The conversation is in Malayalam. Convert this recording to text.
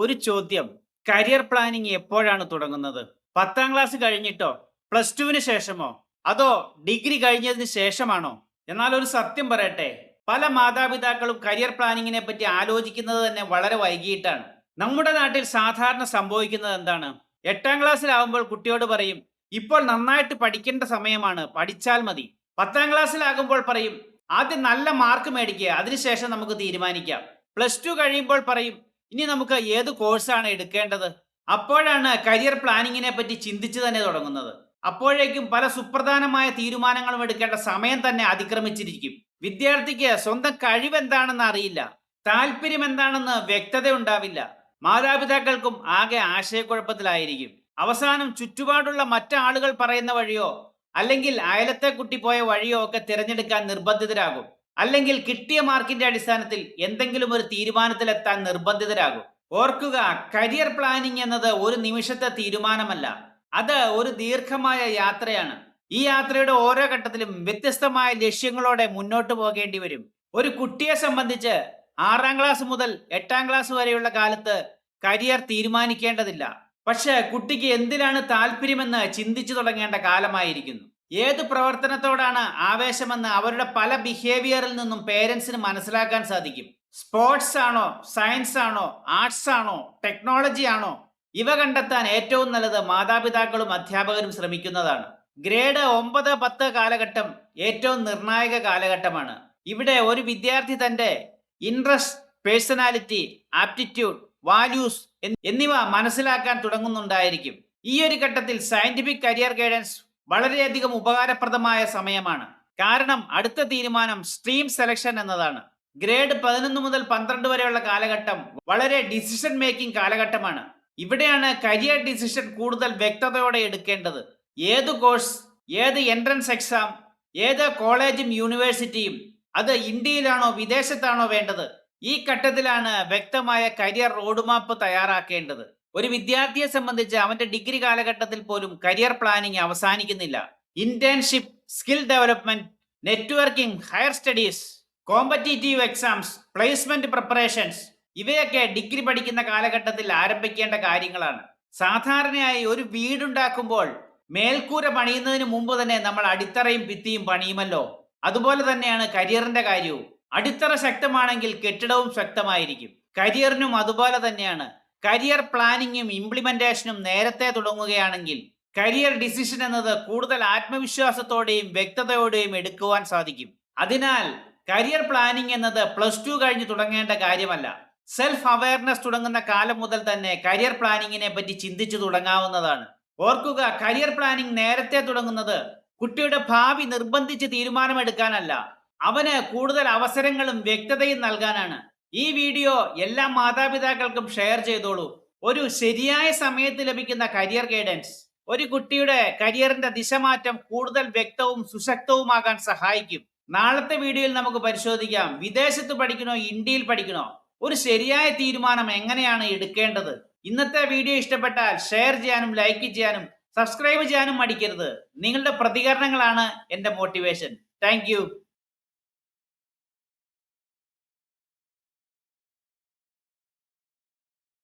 ഒരു ചോദ്യം. കരിയർ പ്ലാനിംഗ് എപ്പോഴാണ് തുടങ്ങുന്നത്? 10ാം ക്ലാസ് കഴിഞ്ഞിട്ടോ? പ്ലസ് ടുവിന് ശേഷമോ? അതോ ഡിഗ്രി കഴിഞ്ഞതിന് ശേഷമാണോ? എന്നാൽ ഒരു സത്യം പറയട്ടെ, പല മാതാപിതാക്കളും കരിയർ പ്ലാനിങ്ങിനെ പറ്റി ആലോചിക്കുന്നത് തന്നെ വളരെ വൈകിയിട്ടാണ്. നമ്മുടെ നാട്ടിൽ സാധാരണ സംഭവിക്കുന്നത് എന്താണ്? 8ാം ക്ലാസ്സിലാവുമ്പോൾ കുട്ടിയോട് പറയും, ഇപ്പോൾ നന്നായിട്ട് പഠിക്കേണ്ട സമയമാണ്, പഠിച്ചാൽ മതി. 10ാം ക്ലാസ്സിലാകുമ്പോൾ പറയും, ആദ്യം നല്ല മാർക്ക് മേടിക്കുക, അതിനുശേഷം നമുക്ക് തീരുമാനിക്കാം. പ്ലസ് ടു കഴിയുമ്പോൾ പറയും, ഇനി നമുക്ക് ഏത് കോഴ്സാണ് എടുക്കേണ്ടത്. അപ്പോഴാണ് കരിയർ പ്ലാനിങ്ങിനെ പറ്റി ചിന്തിച്ചു തന്നെ തുടങ്ങുന്നത്. അപ്പോഴേക്കും പല സുപ്രധാനമായ തീരുമാനങ്ങളും എടുക്കേണ്ട സമയം തന്നെ അതിക്രമിച്ചിരിക്കും. വിദ്യാർത്ഥിക്ക് സ്വന്തം കഴിവെന്താണെന്ന് അറിയില്ല, താല്പര്യം എന്താണെന്ന് വ്യക്തത ഉണ്ടാവില്ല. മാതാപിതാക്കൾക്കും ആകെ ആശയക്കുഴപ്പത്തിലായിരിക്കും. അവസാനം ചുറ്റുപാടുള്ള മറ്റാളുകൾ പറയുന്ന വഴിയോ അല്ലെങ്കിൽ അയലത്തെ കുട്ടി പോയ വഴിയോ ഒക്കെ തിരഞ്ഞെടുക്കാൻ നിർബന്ധിതരാകും. അല്ലെങ്കിൽ കിട്ടിയ മാർക്കിന്റെ അടിസ്ഥാനത്തിൽ എന്തെങ്കിലും ഒരു തീരുമാനത്തിലെത്താൻ നിർബന്ധിതരാകും. ഓർക്കുക, കരിയർ പ്ലാനിംഗ് എന്നത് ഒരു നിമിഷത്തെ തീരുമാനമല്ല, അത് ഒരു ദീർഘമായ യാത്രയാണ്. ഈ യാത്രയുടെ ഓരോ ഘട്ടത്തിലും വ്യത്യസ്തമായ ലക്ഷ്യങ്ങളോടെ മുന്നോട്ട് പോകേണ്ടി വരും. ഒരു കുട്ടിയെ സംബന്ധിച്ച് 6ാം ക്ലാസ് മുതൽ 8ാം ക്ലാസ് വരെയുള്ള കാലത്ത് കരിയർ തീരുമാനിക്കേണ്ടതില്ല. പക്ഷേ കുട്ടിക്ക് എന്തിനാണ് താല്പര്യമെന്ന് ചിന്തിച്ചു തുടങ്ങേണ്ട കാലമായിരിക്കുന്നു. ഏത് പ്രവർത്തനത്തോടാണ് ആവേശമെന്ന് അവരുടെ പല ബിഹേവിയറിൽ നിന്നും പേരൻസിന് മനസ്സിലാക്കാൻ സാധിക്കും. സ്പോർട്സ് ആണോ, സയൻസ് ആണോ, ആർട്സ് ആണോ, ടെക്നോളജി ആണോ, ഇവ കണ്ടെത്താൻ ഏറ്റവും നല്ലത് മാതാപിതാക്കളും അധ്യാപകരും ശ്രമിക്കുന്നതാണ്. ഗ്രേഡ് 9, 10 കാലഘട്ടം ഏറ്റവും നിർണായക കാലഘട്ടമാണ്. ഇവിടെ ഒരു വിദ്യാർത്ഥി തന്റെ ഇൻട്രസ്റ്റ്, പേഴ്സണാലിറ്റി, ആപ്റ്റിറ്റ്യൂഡ്, വാല്യൂസ് എന്നിവ മനസ്സിലാക്കാൻ തുടങ്ങുന്നുണ്ടായിരിക്കും. ഈ ഒരു ഘട്ടത്തിൽ സയന്റിഫിക് കരിയർ ഗൈഡൻസ് വളരെയധികം ഉപകാരപ്രദമായ സമയമാണ്. കാരണം അടുത്ത തീരുമാനം സ്ട്രീം സെലക്ഷൻ എന്നതാണ്. ഗ്രേഡ് 11 മുതൽ 12 വരെയുള്ള കാലഘട്ടം വളരെ ഡിസിഷൻ മേക്കിംഗ് കാലഘട്ടമാണ്. ഇവിടെയാണ് കരിയർ ഡിസിഷൻ കൂടുതൽ വ്യക്തതയോടെ എടുക്കേണ്ടത്. ഏത് കോഴ്സ്, ഏത് എൻട്രൻസ് എക്സാം, ഏത് കോളേജും യൂണിവേഴ്സിറ്റിയും, അത് ഇന്ത്യയിലാണോ വിദേശത്താണോ വേണ്ടത്, ഈ ഘട്ടത്തിലാണ് വ്യക്തമായ കരിയർ റോഡ് മാപ്പ് തയ്യാറാക്കേണ്ടത്. ഒരു വിദ്യാർത്ഥിയെ സംബന്ധിച്ച് അവന്റെ ഡിഗ്രി കാലഘട്ടത്തിൽ പോലും കരിയർ പ്ലാനിംഗ് അവസാനിക്കുന്നില്ല. Internship, skill development, networking, higher studies, competitive exams, placement preparations, ഇവയൊക്കെ ഡിഗ്രി പഠിക്കുന്ന കാലഘട്ടത്തിൽ ആരംഭിക്കേണ്ട കാര്യങ്ങളാണ്. സാധാരണയായി ഒരു വീടുണ്ടാക്കുമ്പോൾ മേൽക്കൂര പണിയുന്നതിന് മുമ്പ് തന്നെ നമ്മൾ അടിത്തറയും ഭിത്തിയും പണിയുമല്ലോ. അതുപോലെ തന്നെയാണ് കരിയറിന്റെ കാര്യവും. അടിത്തറ ശക്തമാണെങ്കിൽ കെട്ടിടവും ശക്തമായിരിക്കും. കരിയറിനും അതുപോലെ തന്നെയാണ്. കരിയർ പ്ലാനിങ്ങും ഇംപ്ലിമെന്റേഷനും നേരത്തെ തുടങ്ങുകയാണെങ്കിൽ കരിയർ ഡിസിഷൻ എന്നത് കൂടുതൽ ആത്മവിശ്വാസത്തോടെയും വ്യക്തതയോടെയും എടുക്കുവാൻ സാധിക്കും. അതിനാൽ കരിയർ പ്ലാനിംഗ് എന്നത് പ്ലസ് ടു കഴിഞ്ഞ് തുടങ്ങേണ്ട കാര്യമല്ല. സെൽഫ് അവയർനെസ് തുടങ്ങുന്ന കാലം മുതൽ തന്നെ കരിയർ പ്ലാനിങ്ങിനെ പറ്റി ചിന്തിച്ചു തുടങ്ങാവുന്നതാണ്. ഓർക്കുക, കരിയർ പ്ലാനിംഗ് നേരത്തെ തുടങ്ങുന്നത് കുട്ടിയുടെ ഭാവി നിർബന്ധിച്ച് തീരുമാനമെടുക്കാനല്ല, അവന് കൂടുതൽ അവസരങ്ങളും വ്യക്തതയും നൽകാനാണ്. ഈ വീഡിയോ എല്ലാ മാതാപിതാക്കൾക്കും ഷെയർ ചെയ്തോളൂ. ഒരു ശരിയായ സമയത്ത് ലഭിക്കുന്ന കരിയർ ഗൈഡൻസ് ഒരു കുട്ടിയുടെ കരിയറിന്റെ ദിശമാറ്റം കൂടുതൽ വ്യക്തവും സുശക്തവുമാകാൻ സഹായിക്കും. നാളത്തെ വീഡിയോയിൽ നമുക്ക് പരിശോധിക്കാം, വിദേശത്ത് പഠിക്കണോ ഇന്ത്യയിൽ പഠിക്കണോ, ഒരു ശരിയായ തീരുമാനം എങ്ങനെയാണ് എടുക്കേണ്ടത്. ഇന്നത്തെ വീഡിയോ ഇഷ്ടപ്പെട്ടാൽ ഷെയർ ചെയ്യാനും ലൈക്ക് ചെയ്യാനും സബ്സ്ക്രൈബ് ചെയ്യാനും മടിക്കരുത്. നിങ്ങളുടെ പ്രതികരണങ്ങളാണ് എന്റെ മോട്ടിവേഷൻ. താങ്ക്